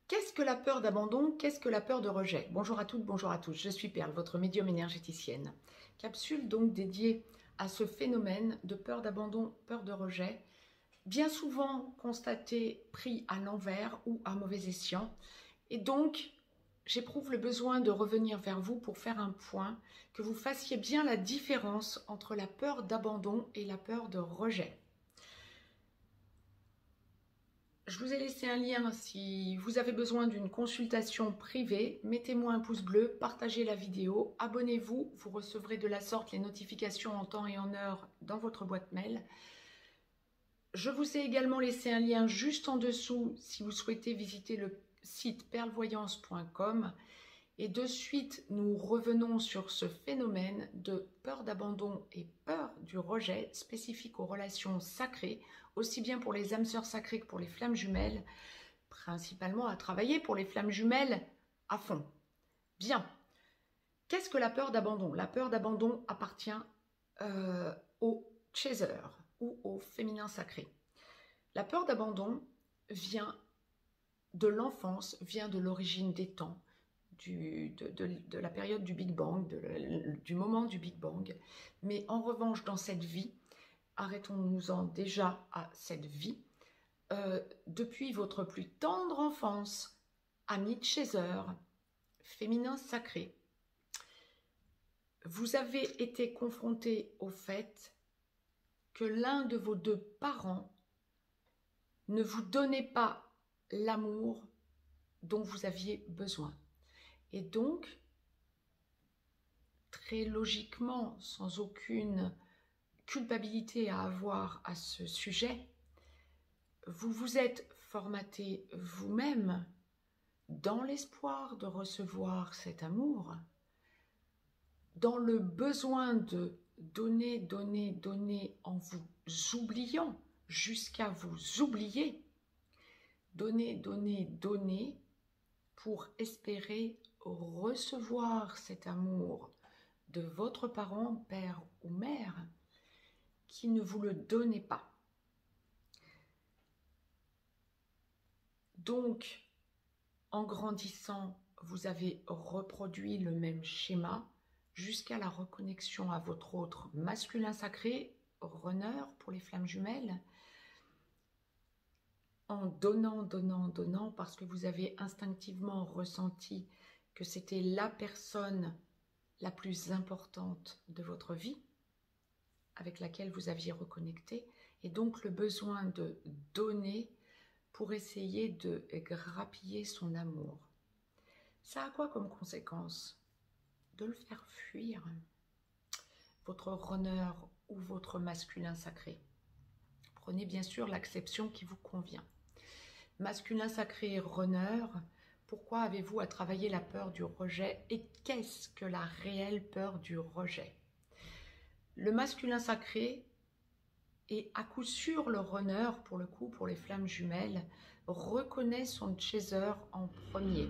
Qu'est-ce que la peur d'abandon? Qu'est-ce que la peur de rejet? Bonjour à toutes, bonjour à tous. Je suis Perle, votre médium énergéticienne. Capsule donc dédiée à ce phénomène de peur d'abandon, peur de rejet, bien souvent constaté pris à l'envers ou à mauvais escient. Et donc, j'éprouve le besoin de revenir vers vous pour faire un point, que vous fassiez bien la différence entre la peur d'abandon et la peur de rejet. Je vous ai laissé un lien si vous avez besoin d'une consultation privée. Mettez-moi un pouce bleu, partagez la vidéo, abonnez-vous. Vous recevrez de la sorte les notifications en temps et en heure dans votre boîte mail. Je vous ai également laissé un lien juste en dessous si vous souhaitez visiter le site perlevoyance.com. Et de suite, nous revenons sur ce phénomène de peur d'abandon et peur du rejet spécifique aux relations sacrées, aussi bien pour les âmes sœurs sacrées que pour les flammes jumelles, principalement à travailler pour les flammes jumelles à fond. Bien. Qu'est-ce que la peur d'abandon? La peur d'abandon appartient au chaser ou au féminin sacré. La peur d'abandon vient de l'enfance, vient de l'origine des temps, de la période du Big Bang, du moment du Big Bang. Mais en revanche, dans cette vie, arrêtons-nous-en déjà à cette vie, depuis votre plus tendre enfance, ami de chaser, féminin sacré, vous avez été confronté au fait que l'un de vos deux parents ne vous donnait pas l'amour dont vous aviez besoin. Et donc, très logiquement, sans aucune culpabilité à avoir à ce sujet, vous vous êtes formaté vous-même dans l'espoir de recevoir cet amour, dans le besoin de donner, donner, donner en vous oubliant jusqu'à vous oublier, donner, donner, donner pour espérer recevoir cet amour de votre parent, père ou mère, qui ne vous le donnait pas. Donc, en grandissant, vous avez reproduit le même schéma jusqu'à la reconnexion à votre autre masculin sacré, runner pour les flammes jumelles, en donnant, donnant, donnant, parce que vous avez instinctivement ressenti que c'était la personne la plus importante de votre vie, avec laquelle vous aviez reconnecté, et donc le besoin de donner pour essayer de grappiller son amour. Ça a quoi comme conséquence? De le faire fuir, votre runner ou votre masculin sacré. Prenez bien sûr l'acception qui vous convient. Masculin sacré, runner, pourquoi avez-vous à travailler la peur du rejet et qu'est-ce que la réelle peur du rejet? Le masculin sacré et à coup sûr le runner, pour le coup, pour les flammes jumelles, reconnaît son chaser en premier.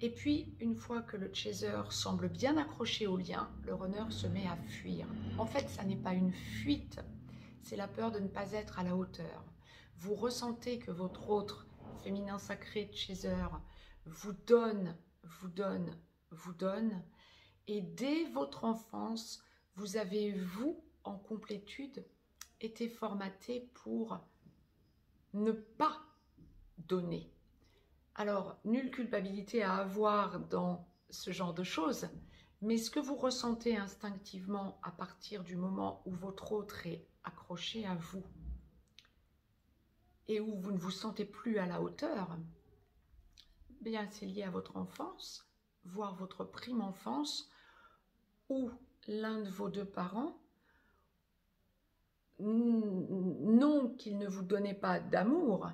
Et puis, une fois que le chaser semble bien accroché au lien, le runner se met à fuir. En fait, ça n'est pas une fuite, c'est la peur de ne pas être à la hauteur. Vous ressentez que votre autre féminin sacré chaser vous donne, vous donne, vous donne, et dès votre enfance, vous avez, vous, en complétude, été formaté pour ne pas donner. Alors, nulle culpabilité à avoir dans ce genre de choses, mais ce que vous ressentez instinctivement à partir du moment où votre autre est accroché à vous et où vous ne vous sentez plus à la hauteur, bien c'est lié à votre enfance, voire votre prime enfance, où l'un de vos deux parents, non qu'il ne vous donnait pas d'amour,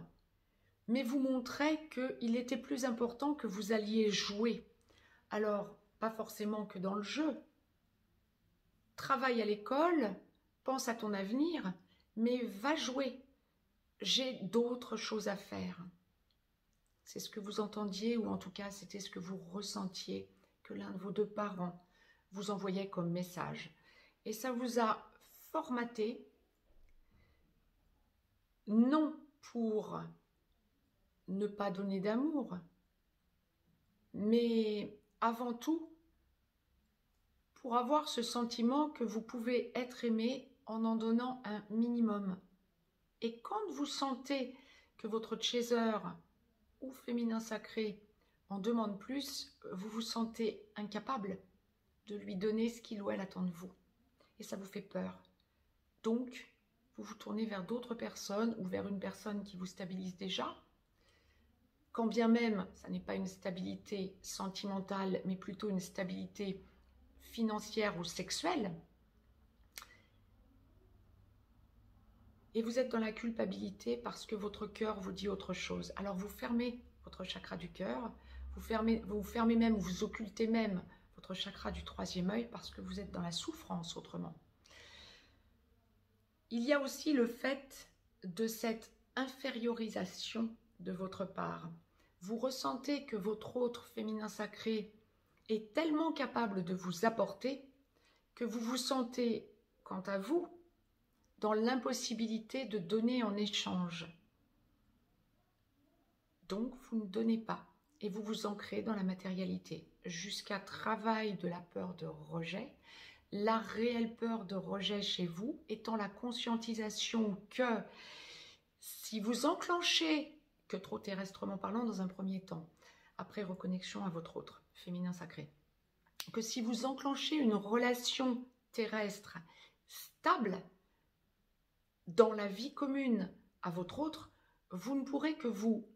mais vous montrait qu'il était plus important que vous alliez jouer. Alors, pas forcément que dans le jeu. Travaille à l'école, pense à ton avenir, mais va jouer. J'ai d'autres choses à faire. C'est ce que vous entendiez, ou en tout cas, c'était ce que vous ressentiez, que l'un de vos deux parents vous envoyait comme message. Et ça vous a formaté, non pour ne pas donner d'amour, mais avant tout, pour avoir ce sentiment que vous pouvez être aimé en donnant un minimum. Et quand vous sentez que votre chaser ou féminin sacré en demande plus, vous vous sentez incapable de lui donner ce qu'il ou elle attend de vous. Et ça vous fait peur. Donc, vous vous tournez vers d'autres personnes ou vers une personne qui vous stabilise déjà. Quand bien même, ça n'est pas une stabilité sentimentale, mais plutôt une stabilité financière ou sexuelle. Et vous êtes dans la culpabilité parce que votre cœur vous dit autre chose. Alors vous fermez votre chakra du cœur, vous fermez même, vous occultez même votre chakra du troisième œil parce que vous êtes dans la souffrance autrement. Il y a aussi le fait de cette infériorisation de votre part. Vous ressentez que votre autre féminin sacré est tellement capable de vous apporter que vous vous sentez, quant à vous, dans l'impossibilité de donner en échange. Donc, vous ne donnez pas et vous vous ancrez dans la matérialité jusqu'à travail de la peur de rejet. La réelle peur de rejet chez vous étant la conscientisation que si vous enclenchez, que trop terrestrement parlant dans un premier temps, après reconnexion à votre autre féminin sacré, que si vous enclenchez une relation terrestre stable, dans la vie commune à votre autre, vous ne pourrez que vous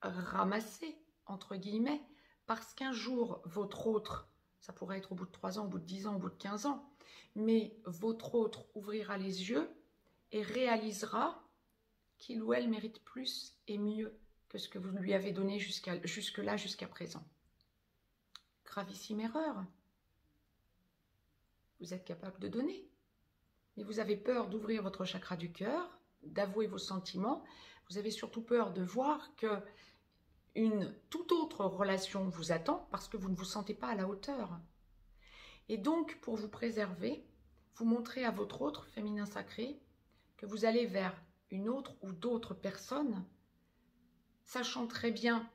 ramasser, entre guillemets, parce qu'un jour, votre autre, ça pourrait être au bout de 3 ans, au bout de 10 ans, au bout de 15 ans, mais votre autre ouvrira les yeux et réalisera qu'il ou elle mérite plus et mieux que ce que vous lui avez donné jusque-là, jusqu'à présent. Gravissime erreur. Vous êtes capable de donner. Mais vous avez peur d'ouvrir votre chakra du cœur, d'avouer vos sentiments. Vous avez surtout peur de voir que une toute autre relation vous attend parce que vous ne vous sentez pas à la hauteur. Et donc, pour vous préserver, vous montrez à votre autre féminin sacré que vous allez vers une autre ou d'autres personnes, sachant très bien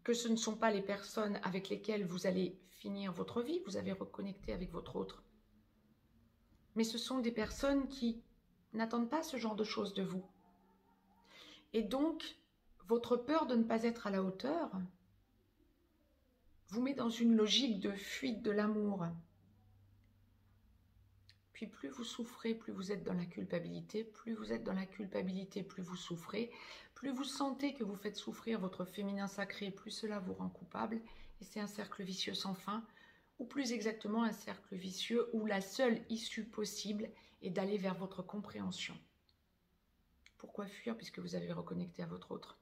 que ce ne sont pas les personnes avec lesquelles vous allez finir votre vie, vous avez reconnecté avec votre autre. Mais ce sont des personnes qui n'attendent pas ce genre de choses de vous. Et donc, votre peur de ne pas être à la hauteur vous met dans une logique de fuite de l'amour. Puis plus vous souffrez, plus vous êtes dans la culpabilité. Plus vous êtes dans la culpabilité, plus vous souffrez. Plus vous sentez que vous faites souffrir votre féminin sacré, plus cela vous rend coupable. Et c'est un cercle vicieux sans fin. Ou plus exactement un cercle vicieux où la seule issue possible est d'aller vers votre compréhension. Pourquoi fuir puisque vous avez reconnecté à votre autre?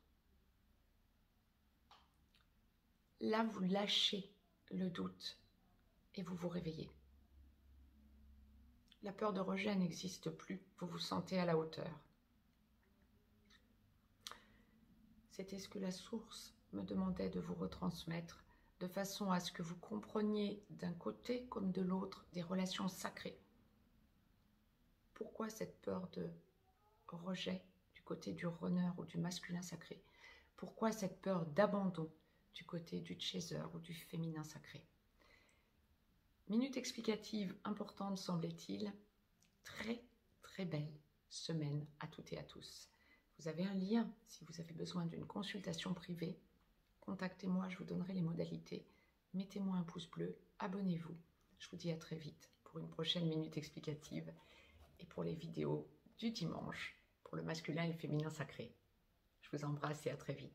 Là, vous lâchez le doute et vous vous réveillez. La peur de rejet n'existe plus, vous vous sentez à la hauteur. C'était ce que la source me demandait de vous retransmettre, de façon à ce que vous compreniez d'un côté comme de l'autre des relations sacrées. Pourquoi cette peur de rejet du côté du runner ou du masculin sacré? Pourquoi cette peur d'abandon du côté du chaser ou du féminin sacré? Minute explicative importante semble-t-il. Très très belle semaine à toutes et à tous. Vous avez un lien si vous avez besoin d'une consultation privée. Contactez-moi, je vous donnerai les modalités. Mettez-moi un pouce bleu, abonnez-vous. Je vous dis à très vite pour une prochaine minute explicative et pour les vidéos du dimanche pour le masculin et le féminin sacré. Je vous embrasse et à très vite.